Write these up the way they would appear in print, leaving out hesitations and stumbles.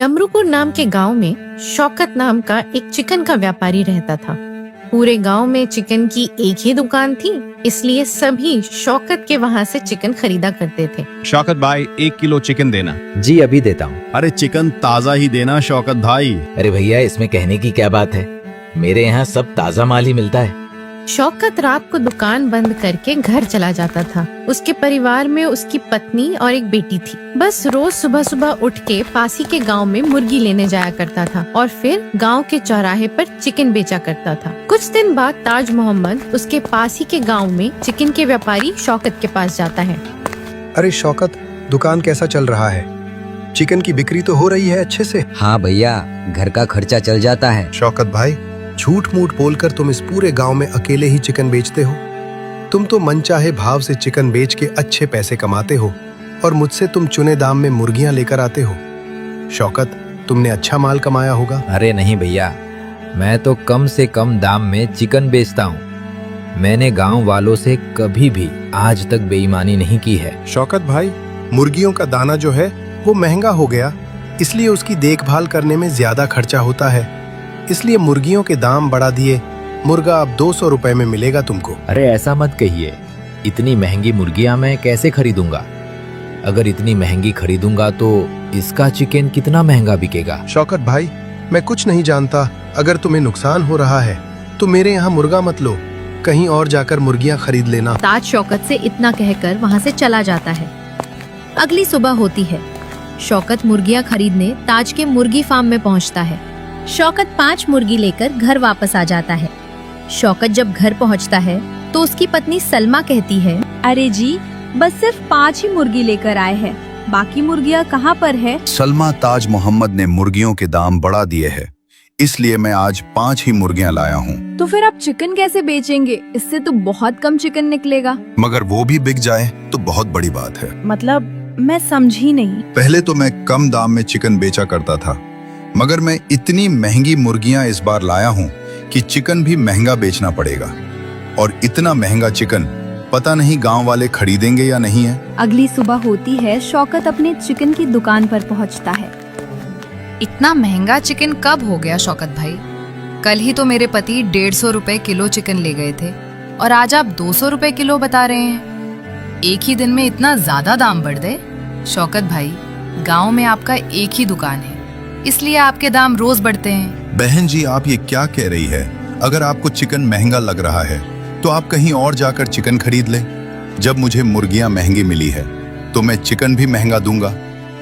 डमरूपुर नाम के गांव में शौकत नाम का एक चिकन का व्यापारी रहता था। पूरे गांव में चिकन की एक ही दुकान थी, इसलिए सभी शौकत के वहां से चिकन खरीदा करते थे। शौकत भाई 1 किलो चिकन देना। जी अभी देता हूँ। अरे चिकन ताजा ही देना शौकत भाई। अरे भैया इसमें कहने की क्या बात है, मेरे यहाँ सब ताजा माल ही मिलता है। शौकत रात को दुकान बंद करके घर चला जाता था। उसके परिवार में उसकी पत्नी और एक बेटी थी। बस रोज सुबह सुबह उठ के पासी के गांव में मुर्गी लेने जाया करता था और फिर गांव के चौराहे पर चिकन बेचा करता था। कुछ दिन बाद ताज मोहम्मद उसके पासी के गांव में चिकन के व्यापारी शौकत के पास जाता है। अरे शौकत, दुकान कैसा चल रहा है? चिकन की बिक्री तो हो रही है अच्छे से? हाँ भैया, घर का खर्चा चल जाता है। शौकत भाई, झूठ मूठ बोलकर तुम इस पूरे गांव में अकेले ही चिकन बेचते हो। तुम तो मनचाहे भाव से चिकन बेच के अच्छे पैसे कमाते हो और मुझसे तुम चुने दाम में मुर्गियां लेकर आते हो। शौकत, तुमने अच्छा माल कमाया होगा। अरे नहीं भैया, मैं तो कम से कम दाम में चिकन बेचता हूँ। मैंने गांव वालों से कभी भी आज तक बेईमानी नहीं की है। शौकत भाई, मुर्गियों का दाना जो है वो महंगा हो गया, इसलिए उसकी देखभाल करने में ज्यादा खर्चा होता है, इसलिए मुर्गियों के दाम बढ़ा दिए। मुर्गा अब 200 रुपए में मिलेगा तुमको। अरे ऐसा मत कहिए, इतनी महंगी मुर्गियां मैं कैसे खरीदूंगा? अगर इतनी महंगी खरीदूंगा तो इसका चिकन कितना महंगा बिकेगा? शौकत भाई, मैं कुछ नहीं जानता। अगर तुम्हें नुकसान हो रहा है तो मेरे यहाँ मुर्गा मत लो, कहीं और जाकर मुर्गियां खरीद लेना। ताज शौकत से इतना कहकर वहाँ से चला जाता है। अगली सुबह होती है। शौकत मुर्गियां खरीदने ताज के मुर्गी फार्म में पहुँचता है। शौकत 5 मुर्गी लेकर घर वापस आ जाता है। शौकत जब घर पहुंचता है तो उसकी पत्नी सलमा कहती है, अरे जी, बस सिर्फ 5 ही मुर्गी लेकर आए हैं, बाकी मुर्गियां कहाँ पर है? सलमा, ताज मोहम्मद ने मुर्गियों के दाम बढ़ा दिए हैं, इसलिए मैं आज 5 ही मुर्गियां लाया हूँ। तो फिर आप चिकन कैसे बेचेंगे? इससे तो बहुत कम चिकन निकलेगा। मगर वो भी बिक जाए तो बहुत बड़ी बात है। मतलब मैं समझी नहीं। पहले तो मैं कम दाम में चिकन बेचा करता था, मगर मैं इतनी महंगी मुर्गियां इस बार लाया हूं कि चिकन भी महंगा बेचना पड़ेगा। और इतना महंगा चिकन पता नहीं गांव वाले खरीदेंगे या नहीं है। अगली सुबह होती है। शौकत अपने चिकन की दुकान पर पहुंचता है। इतना महंगा चिकन कब हो गया शौकत भाई? कल ही तो मेरे पति 150 रुपए किलो चिकन ले गए थे और आज आप 200 रुपए किलो बता रहे हैं। एक ही दिन में इतना ज्यादा दाम बढ़ गए? शौकत भाई, गाँव में आपका एक ही दुकान है, इसलिए आपके दाम रोज बढ़ते हैं। बहन जी, आप ये क्या कह रही है? अगर आपको चिकन महंगा लग रहा है तो आप कहीं और जाकर चिकन खरीद ले। जब मुझे मुर्गियां महंगी मिली है तो मैं चिकन भी महंगा दूंगा।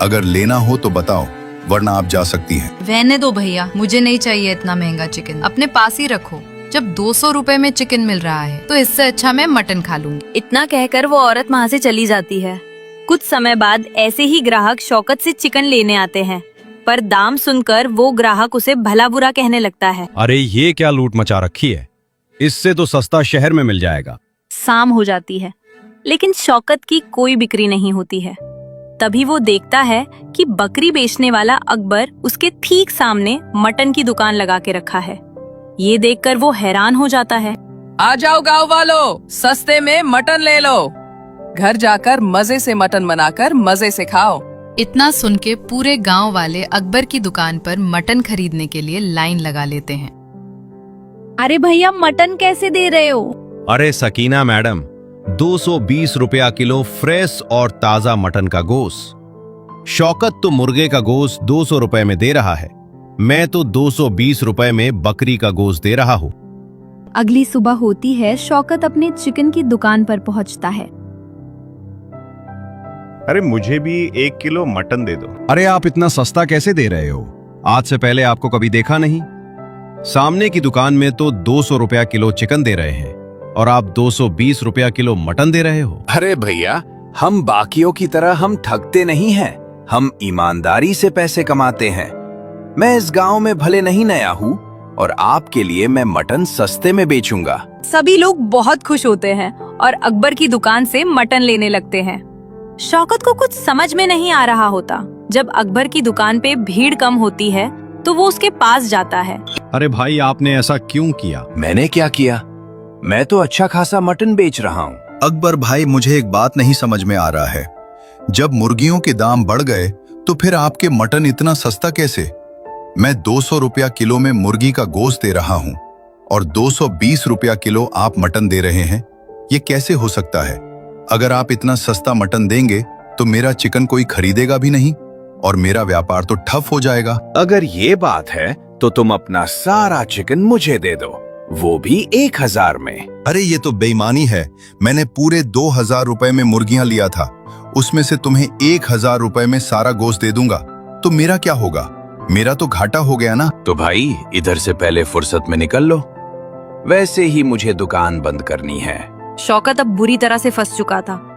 अगर लेना हो तो बताओ, वरना आप जा सकती हैं। रहने दो भैया, मुझे नहीं चाहिए इतना महंगा चिकन, अपने पास ही रखो। जब 200 रुपए में चिकन मिल रहा है तो इससे अच्छा मैं मटन खा लूंगी। इतना कहकर वो औरत वहाँ से चली जाती है। कुछ समय बाद ऐसे ही ग्राहक शौकत से चिकन लेने आते हैं, पर दाम सुनकर वो ग्राहक उसे भला बुरा कहने लगता है। अरे ये क्या लूट मचा रखी है, इससे तो सस्ता शहर में मिल जाएगा। शाम हो जाती है, लेकिन शौकत की कोई बिक्री नहीं होती है। तभी वो देखता है कि बकरी बेचने वाला अकबर उसके ठीक सामने मटन की दुकान लगा के रखा है। ये देखकर वो हैरान हो जाता है। आ जाओ गाँव वालों, सस्ते में मटन ले लो। घर जाकर मजे से मटन बनाकर मजे से खाओ। इतना सुन के पूरे गांव वाले अकबर की दुकान पर मटन खरीदने के लिए लाइन लगा लेते हैं। अरे भैया, मटन कैसे दे रहे हो? अरे सकीना मैडम, 220 रुपया किलो फ्रेश और ताजा मटन का गोश्त। शौकत तो मुर्गे का गोश्त 200 रुपए में दे रहा है, मैं तो 220 रुपए में बकरी का गोश्त दे रहा हूँ। अगली सुबह होती है। शौकत अपने चिकन की दुकान पर पहुँचता है। अरे मुझे भी 1 किलो मटन दे दो। अरे आप इतना सस्ता कैसे दे रहे हो? आज से पहले आपको कभी देखा नहीं। सामने की दुकान में तो 200 रुपया किलो चिकन दे रहे हैं और आप 220 रुपया किलो मटन दे रहे हो। अरे भैया, हम बाकियों की तरह हम ठगते नहीं हैं, हम ईमानदारी से पैसे कमाते हैं। मैं इस गांव में भले नहीं नया हूँ और आपके लिए मैं मटन सस्ते में बेचूंगा। सभी लोग बहुत खुश होते हैं और अकबर की दुकान से मटन लेने लगते हैं। शौकत को कुछ समझ में नहीं आ रहा होता। जब अकबर की दुकान पे भीड़ कम होती है तो वो उसके पास जाता है। अरे भाई, आपने ऐसा क्यों किया? मैंने क्या किया? मैं तो अच्छा खासा मटन बेच रहा हूँ। अकबर भाई, मुझे एक बात नहीं समझ में आ रहा है। जब मुर्गियों के दाम बढ़ गए तो फिर आपके मटन इतना सस्ता कैसे? मैं 200 रुपया किलो में मुर्गी का गोश्त दे रहा हूं और 220 रुपया किलो आप मटन दे रहे हैं। ये कैसे हो सकता है? अगर आप इतना सस्ता मटन देंगे तो मेरा चिकन कोई खरीदेगा भी नहीं और मेरा व्यापार तो ठप हो जाएगा। अगर ये बात है तो तुम अपना सारा चिकन मुझे दे दो, वो भी 1000 में। अरे ये तो बेईमानी है। मैंने पूरे 2000 रुपए में मुर्गियां लिया था, उसमें से तुम्हें 1000 रुपए में सारा गोश्त दे दूंगा, तो मेरा क्या होगा? मेरा तो घाटा हो गया ना। तो भाई इधर से पहले फुर्सत में निकल लो, वैसे ही मुझे दुकान बंद करनी है। शौकत अब बुरी तरह से फंस चुका था।